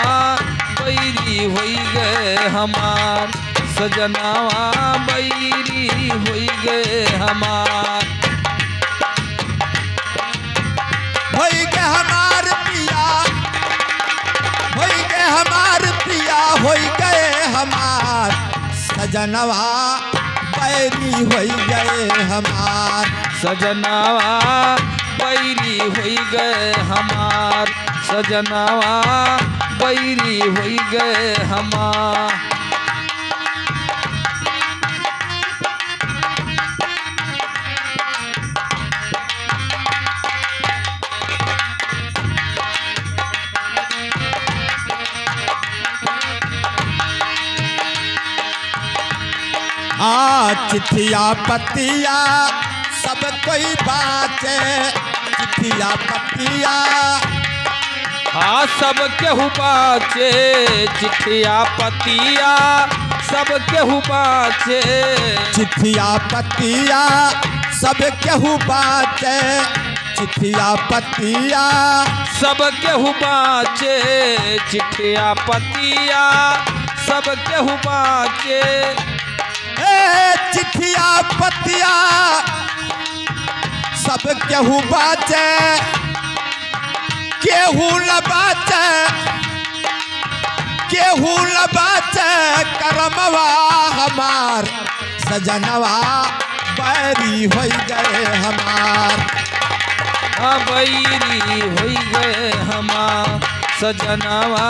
बैरी होई गए हमार सजनवा, बैरी होई गए हमार। होई गए हमार पिया, होई गए हमार पिया, होई गए हमार सजनवा, बैरी होई गए हमार सजनवा, बैरी होई गए हमार सजनवा, बैरी होई गए हमार। चिट्ठिया पतिया सब कोई बाचे, चिट्ठिया पतिया हाँ सब केहू बाचे, चिट्ठिया पतिया सब केहू बाचे, चिट्ठिया पतिया सब केहू बाचे, चिट्ठिया पतिया सब केहू बाचे, चिट्ठिया पतिया सब केहू बाचे। चिट्ठिया पतिया सब केहू बाचे, केहू न बाचे, केहू न बाचे करमवा हमार सजनवा, बैरी होई गए हमार बैरी होई गए हमार सजनवा,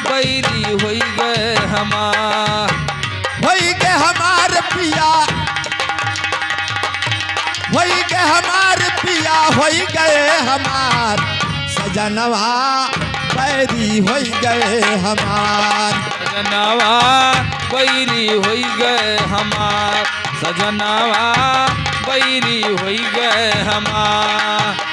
बैरी होई गए हमार। होई गए हमार पिया, होई गए हमार पिया, होई गए हमार सजनवा, बैरी होई गए हमार सजनवा, बैरी होई गए हमार सजनवा, बैरी होई गए हमार।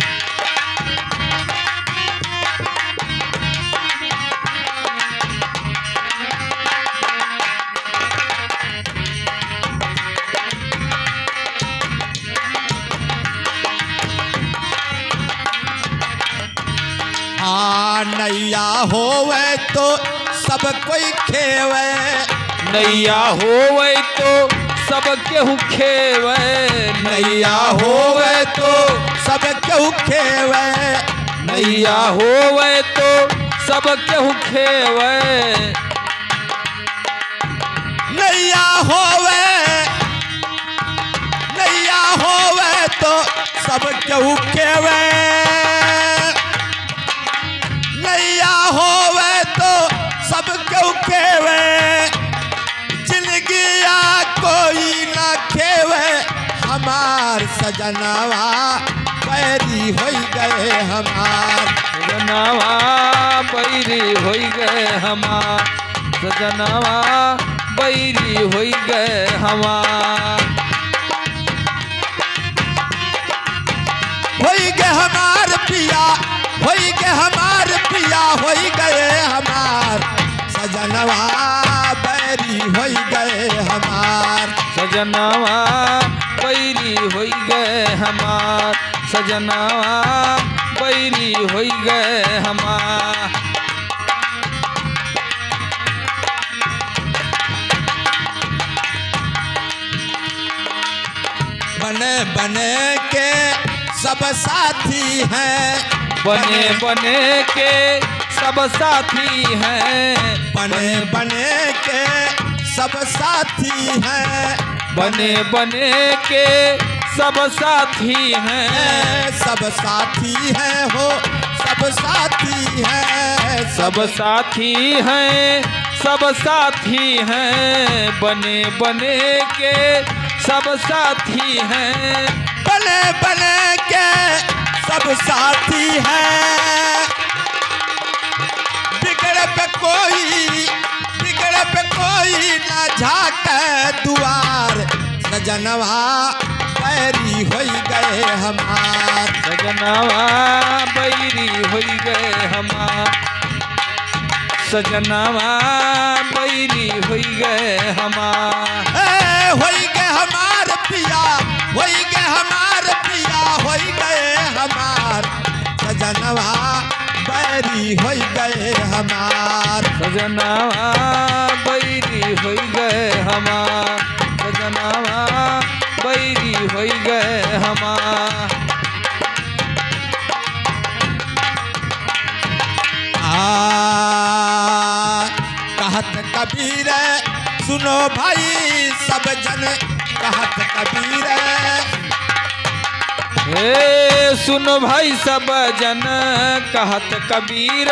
नैया होवे तो सब कोई खेवे, नैया होवे तो सब केहू खेवे, नैया होवे तो सब केहू खेवे, नैया होवे तो सब केहू खेवे, नैया होवे, नैया होवे तो सब केहू खेवे, नैया होवे तो सब केहू खेवे, जिंदगिया कोई ना खेवे हमार सजनवा, बैरी होई गए हमार सजनवा, बैरी होई गए हमार सजनवा, बैरी होई गए हमार। होई गए हमार पिया, होई गए हमार पिया, होई गए हमार सजनवा, बैरी होई गए हमार सजनवा, बैरी होई गए हमार सजनवा, बैरी होई गए हमार। बने बने के सब साथी हैं, बने बने के सब साथी हैं, बने बने के सब साथी हैं, बने बने के सब साथी हैं, सब साथी हैं हो, सब साथी हैं, सब साथी हैं, सब साथी हैं, बने बने के सब साथी हैं, बने बने के सब साथी हैं। बिगड़ पे कोई ना झाके दुआर, सजनवा बैरी होई गए हमार, सजनवा बैरी होई गए हमार, सजनवा बैरी होई गए हमार, होई गए हमार पिया, होई गए हमार पिया, होई गए हमार, सजनवा बैरी होई गए हमार, सजनवा बैरी होई गए हमार, सजनवा बैरी होई गए हमार। कहत कबीर सुनो भाई सब जन, कहत कबीर हे सुनो भाई सब जन, कहत कबीर,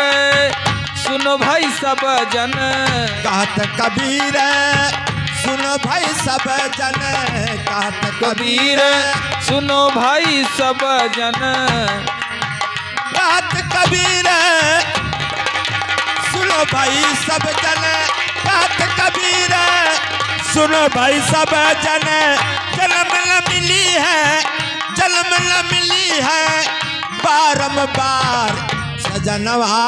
सुनो भाई सब जन, कहत कबीर सुनो भाई सब जन, कहत कबीर सुनो भाई सब जन, कहत कबीर सुनो भाई सब जन, कहत कबीर सुनो भाई सब जन, जन्म न मिली है, जन्म न मिली है बारंबार, सजनवा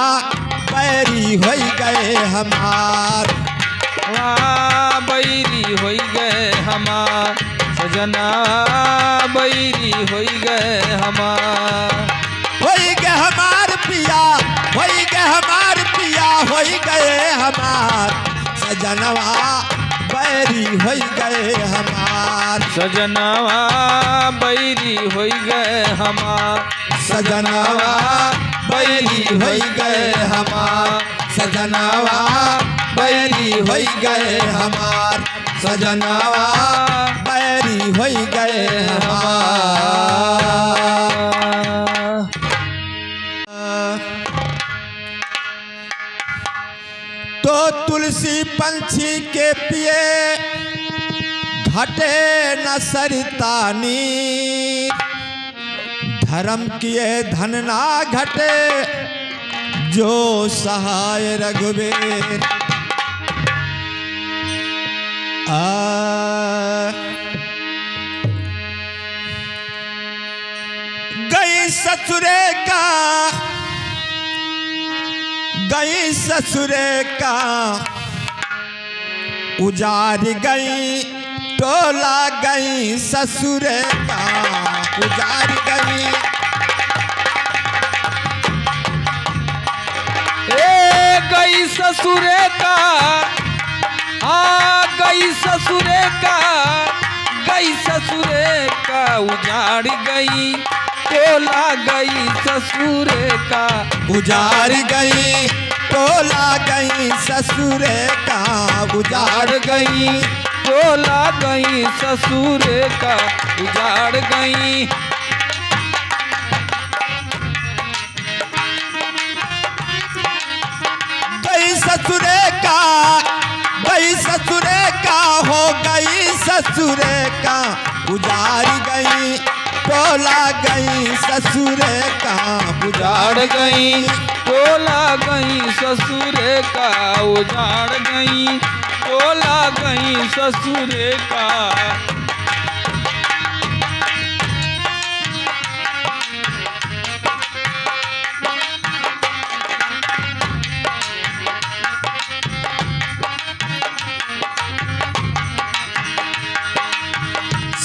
बैरी होई गए हमार, बैरी होई गए हमार, सजना बैरी होई गए हमार, होई गए हमार पिया, होई गए हमार पिया, होई गए हमार, सजनवा बैरी होई गए हमार, सजनवा बैरी होई गए हमार, सजनवा बैरी होई गए हमार, सजनवा बैरी होई गए हमार, सजनवा बैरी होई गए हमार। तो तुलसी पंछी के पिए घटे न सरिता नीर, धर्म किए धन ना घटे जो सहाय रघुवीर। गई ससुरे का, गई ससुरे का, उजाड़ गई टोला, गई ससुरे का उजाड़ गई। गई ससुरे का, गई ससुरे का, गई ससुरे का, उजाड़ गई टोला, गई ससुरे का उजाड़ गई टोला, गई ससुरे का उजाड़ गई, टोला गई ससुरे का उजाड़ गई। गई ससुरे का, गई ससुरे का, हो गई ससुरे का उजाड़ गई टोला, गई ससुरे का उजाड़ गई टोला, गई ससुरे का उजाड़ गई टोला, गई ससुरे का।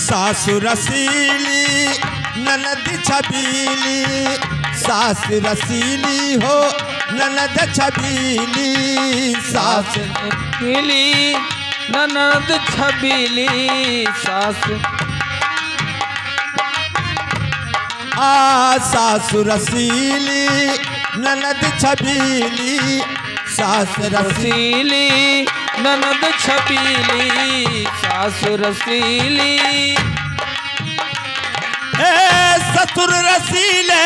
सासु रसीली ननद छबीली, सास रसीली हो ननद छबीली, सास छबीली ननद छबीली, सास सासु रसीली ननद छबीली, सास रसीली रसीली ननद छपीली सासु रसीली। ससुर रसीले,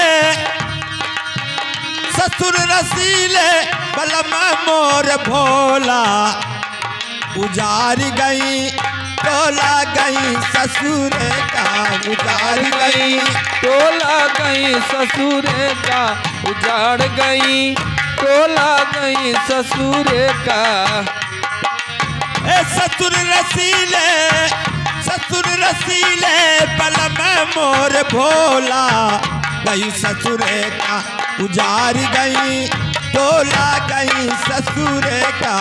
ससुर रसीले बलम मोर भोला, उजाड़ गई टोला गई ससुर का, उजाड़ गई टोला गई ससुर का, उजाड़ गई टोला गई ससुर का। ससुर रसीले, ससुर रसीले बलम मोर भोला, गई ससुर का उजाड़ गई टोला गई ससुर का,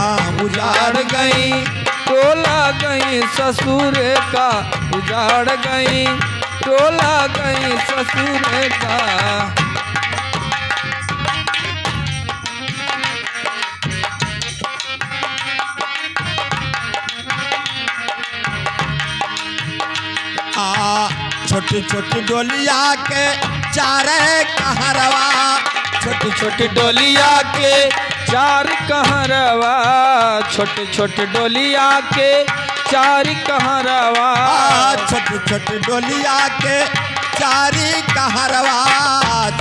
उजाड़ गई टोला गई ससुर का, उजाड़ गई टोला गई ससुर का। छोटी छोटी डोलिया के चारे कहरवा, छोटी छोटी डोलिया के चार कहरवा, छोटी छोटी डोलिया के चार कहरवा, छोटी छोटी डोलिया के चारी कहरवा,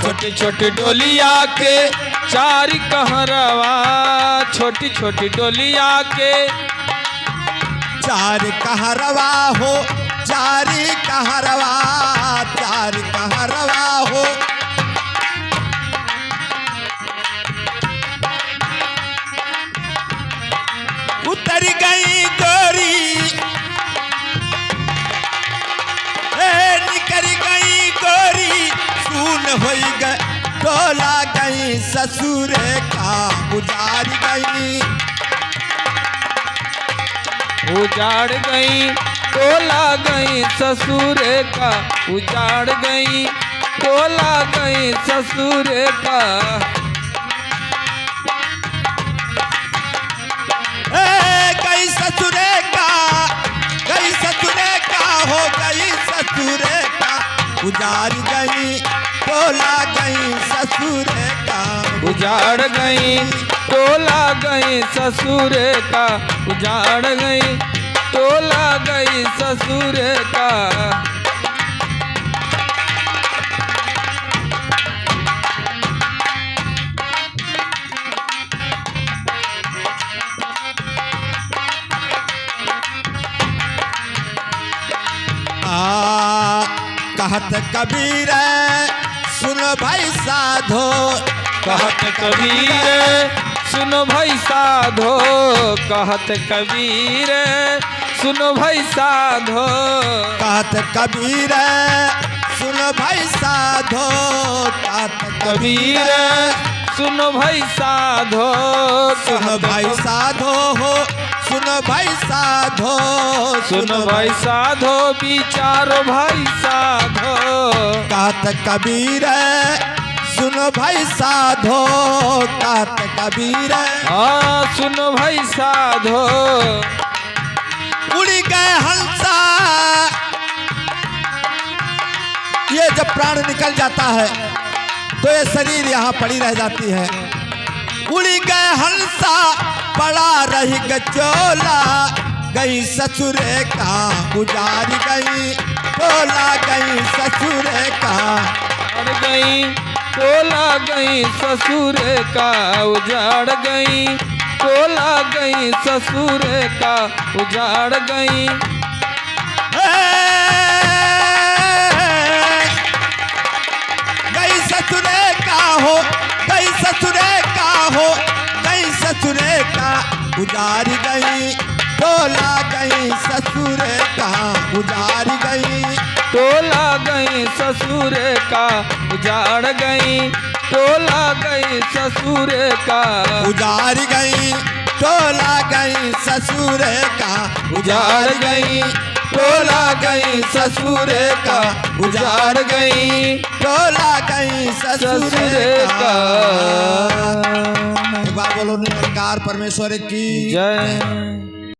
छोटी छोटी डोलिया के चार कहरवा, छोटी छोटी डोलिया के चार कहरवा हो, चारी कहरवा, चार कहरवा हो। उतर गई गोरी, निकल गई गोरी, सुन हो गई टोला गई ससुर का, उजाड़ गई उजाड़ गई टोला गई ससुर का, उजाड़ गई टोला गई ससुर का। गई ससुरे का, गई ससुरे का हो गई ससुरे का, उजाड़ गई टोला गई ससुरे का, उजाड़ गई टोला गई ससुर का, उजाड़ गई टोला गई ससुर का। कहत कबीर सुनो भाई साधो, कहत कबीर सुनो भाई साधो, कहत कबीर सुनो भाई साधो, कहत कबीर सुनो भाई साधो, कहत कबीर सुनो भाई साधो, सुनो भाई साधो हो, सुनो भाई साधो, सुनो भाई साधो, विचारो भाई साधो। कहत कबीर सुनो भाई साधो, कहत कबीर सुनो भाई साधो। उड़ गए हंसा, ये जब प्राण निकल जाता है तो ये शरीर यहाँ पड़ी रह जाती है। उड़ गए हंसा पड़ा रही गचोला, गई ससुरे का, उजाड़ गई टोला गई ससुरे का, उजाड़ गई टोला गई ससुर का, उजाड़ गई टोला गई ससुर का, उजाड़ गई। गई ससुरे का हो, गई ससुरे का हो, गई ससुरे का, उजाड़ गई टोला गई ससुरे का, उजाड़ गई टोला गई ससुर का, उजाड़ गई टोला गई ससुर का, उजाड़ गई टोला गई ससुर का, उजाड़ गई टोला गई ससुर का, उजाड़ गई टोला गई ससुर ससुर का। का। एक बार बोलो निरंकार परमेश्वर की जय।